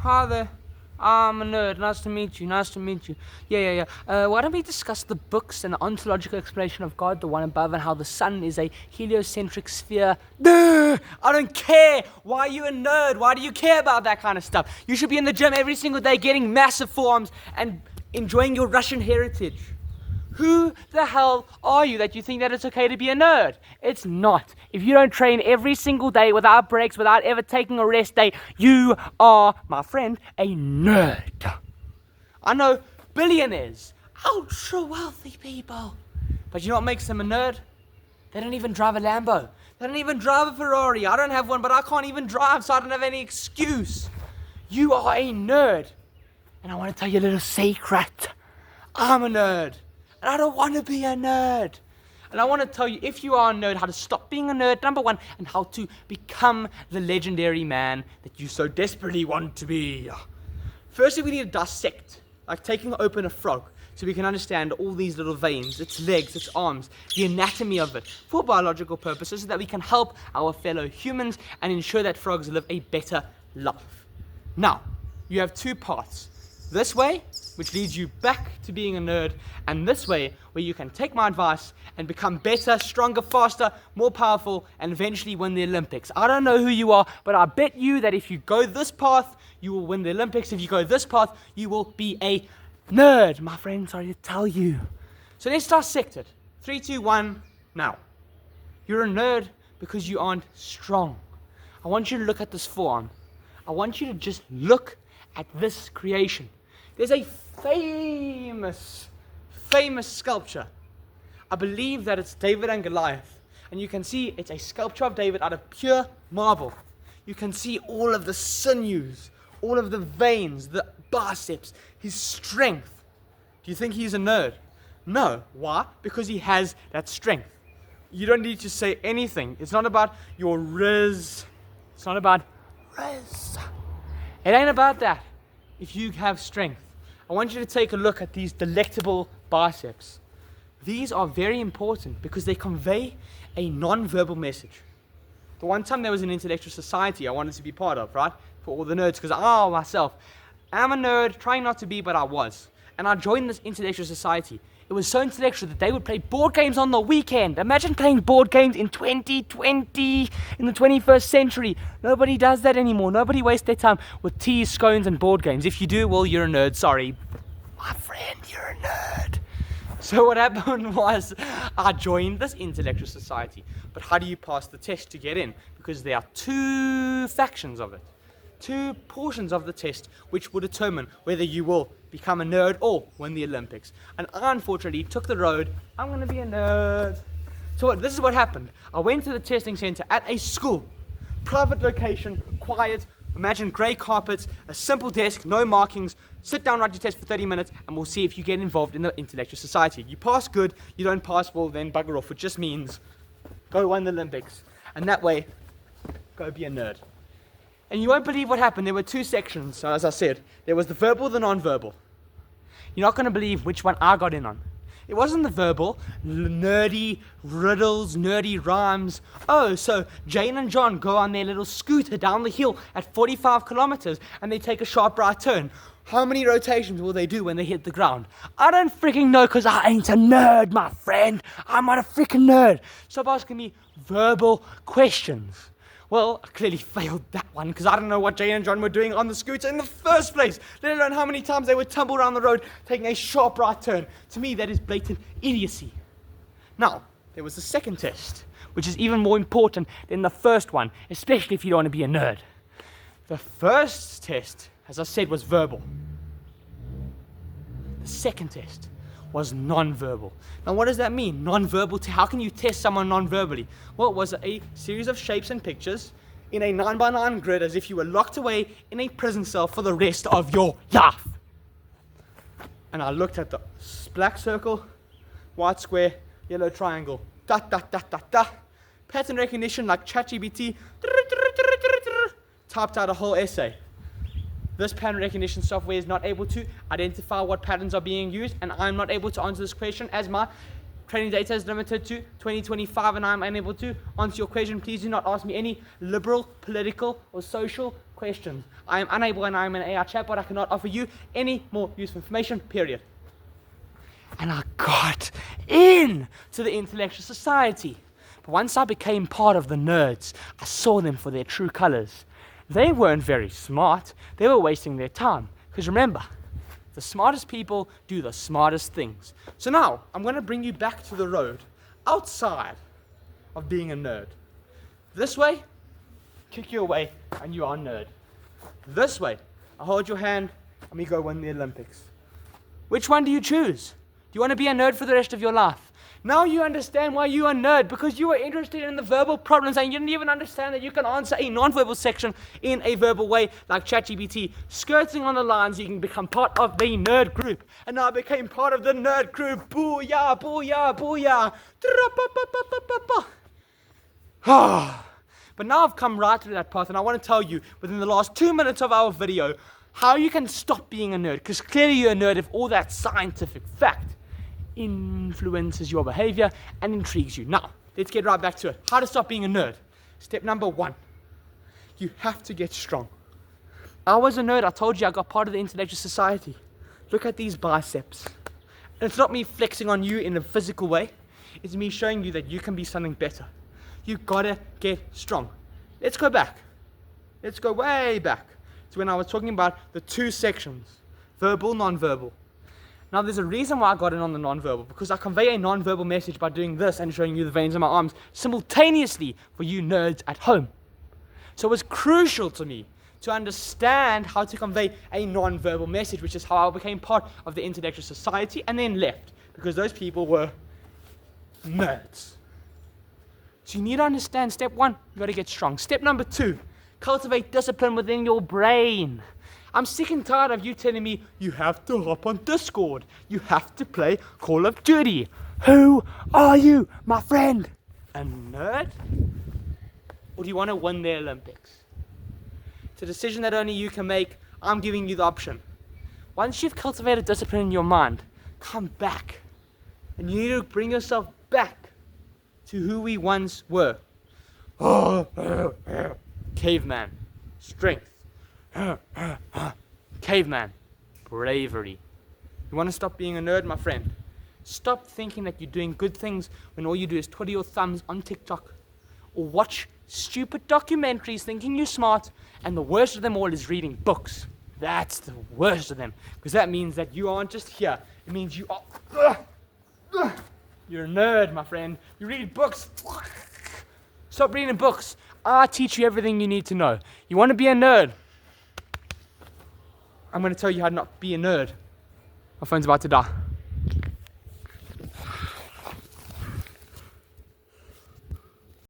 Hi there. I'm a nerd. Nice to meet you. Nice to meet you. Yeah. Why don't we discuss the books and the ontological explanation of God, the one above, and how the sun is a heliocentric sphere? Duh! I don't care. Why are you a nerd? Why do you care about that kind of stuff? You should be in the gym every single day getting massive forearms and enjoying your Russian heritage. Who the hell are you that you think that it's okay to be a nerd? It's not. If you don't train every single day without breaks, without ever taking a rest day, you are, my friend, a nerd. I know billionaires, ultra wealthy people. But you know what makes them a nerd? They don't even drive a Lambo. They don't even drive a Ferrari. I don't have one, but I can't even drive, so I don't have any excuse. You are a nerd. And I want to tell you a little secret. I'm a nerd. And I don't want to be a nerd. And I want to tell you, if you are a nerd, how to stop being a nerd, number one, and how to become the legendary man that you so desperately want to be. Firstly, we need to dissect, like taking open a frog, so we can understand all these little veins, its legs, its arms, the anatomy of it, for biological purposes, so that we can help our fellow humans and ensure that frogs live a better life. Now, you have two paths. This way, which leads you back to being a nerd, and this way, where you can take my advice and become better, stronger, faster, more powerful, and eventually win the Olympics. I don't know who you are, but I bet you that if you go this path, you will win the Olympics. If you go this path, you will be a nerd, my friend. Sorry to tell you. So let's dissect it. 3, 2, 1, now. You're a nerd because you aren't strong. I want you to look at this forearm. I want you to just look at this creation. There's a famous sculpture. I believe that it's David and Goliath. And you can see it's a sculpture of David out of pure marble. You can see all of the sinews, all of the veins, the biceps, his strength. Do you think he's a nerd? No. Why? Because he has that strength. You don't need to say anything. It's not about your riz. It's not about riz. It ain't about that. If you have strength, I want you to take a look at these delectable biceps. These are very important because they convey a non-verbal message. The one time there was an intellectual society I wanted to be part of, right? For all the nerds, because I myself am a nerd, trying not to be, but I was. And I joined this intellectual society. It was so intellectual that they would play board games on the weekend. Imagine playing board games in 2020, in the 21st century. Nobody does that anymore. Nobody wastes their time with teas, scones, and board games. If you do, well, you're a nerd. Sorry. My friend, you're a nerd. So what happened was I joined this intellectual society. But how do you pass the test to get in? Because there are two factions of it. Two portions of the test which will determine whether you will become a nerd or win the Olympics. And I unfortunately took the road, I'm going to be a nerd. So this is what happened. I went to the testing center at a school, private location, quiet, imagine grey carpets, a simple desk, no markings, sit down, write your test for 30 minutes, and we'll see if you get involved in the intellectual society. You pass, good. You don't pass, well then bugger off. It just means go win the Olympics. And that way, go be a nerd. And you won't believe what happened. There were two sections, so as I said. There was the verbal, the non-verbal. You're not going to believe which one I got in on. It wasn't the verbal, nerdy riddles, nerdy rhymes. Oh, so Jane and John go on their little scooter down the hill at 45 kilometers and they take a sharp right turn. How many rotations will they do when they hit the ground? I don't freaking know because I ain't a nerd, my friend. I'm not a freaking nerd. Stop asking me verbal questions. Well, I clearly failed that one because I don't know what Jane and John were doing on the scooter in the first place, let alone how many times they would tumble around the road taking a sharp right turn. To me, that is blatant idiocy. Now, there was the second test, which is even more important than the first one, especially if you don't want to be a nerd. The first test, as I said, was verbal. The second test was non-verbal. Now what does that mean? Non-verbal, how can you test someone non-verbally? Well, it was a series of shapes and pictures in a 9x9 grid as if you were locked away in a prison cell for the rest of your life. And I looked at the black circle, white square, yellow triangle, pattern recognition like ChatGPT, typed out a whole essay. This pattern recognition software is not able to identify what patterns are being used, and I'm not able to answer this question as my training data is limited to 2025 and I'm unable to answer your question. Please do not ask me any liberal, political, or social questions. I am unable and I am an AI chatbot. I cannot offer you any more useful information, period. And I got in to the intellectual society. But once I became part of the nerds, I saw them for their true colors. They weren't very smart. They were wasting their time. Because remember, the smartest people do the smartest things. So now, I'm going to bring you back to the road, outside of being a nerd. This way, kick you away, and you are a nerd. This way, I hold your hand, and we go win the Olympics. Which one do you choose? Do you want to be a nerd for the rest of your life? Now you understand why you are a nerd, because you were interested in the verbal problems and you didn't even understand that you can answer a non-verbal section in a verbal way like ChatGPT. Skirting on the lines, you can become part of the nerd group. And now I became part of the nerd group. Booyah, booyah, booyah. But now I've come right through that path and I want to tell you within the last 2 minutes of our video how you can stop being a nerd. Because clearly you're a nerd if all that scientific fact influences your behavior and intrigues you. Now, let's get right back to it. How to stop being a nerd. Step number 1. You have to get strong. I was a nerd. I told you I got part of the intellectual society. Look at these biceps. And it's not me flexing on you in a physical way. It's me showing you that you can be something better. You gotta get strong. Let's go back. Let's go way back to when I was talking about the 2 sections. Verbal, non-verbal. Now, there's a reason why I got in on the non-verbal, because I convey a non-verbal message by doing this and showing you the veins in my arms simultaneously for you nerds at home. So it was crucial to me to understand how to convey a non-verbal message, which is how I became part of the intellectual society and then left, because those people were nerds. So you need to understand, step 1, you got to get strong. Step number 2, cultivate discipline within your brain. I'm sick and tired of you telling me you have to hop on Discord. You have to play Call of Duty. Who are you, my friend? A nerd? Or do you want to win the Olympics? It's a decision that only you can make. I'm giving you the option. Once you've cultivated discipline in your mind, come back. And you need to bring yourself back to who we once were. Caveman. Strength. Caveman. Bravery. You want to stop being a nerd, my friend? Stop thinking that you're doing good things when all you do is twiddle your thumbs on TikTok or watch stupid documentaries thinking you're smart, and the worst of them all is reading books. That's the worst of them, because that means that you aren't just here. It means you are you're a nerd, my friend. You read books. Stop reading books. I teach you everything you need to know. You want to be a nerd? I'm going to tell you how to not be a nerd. My phone's about to die.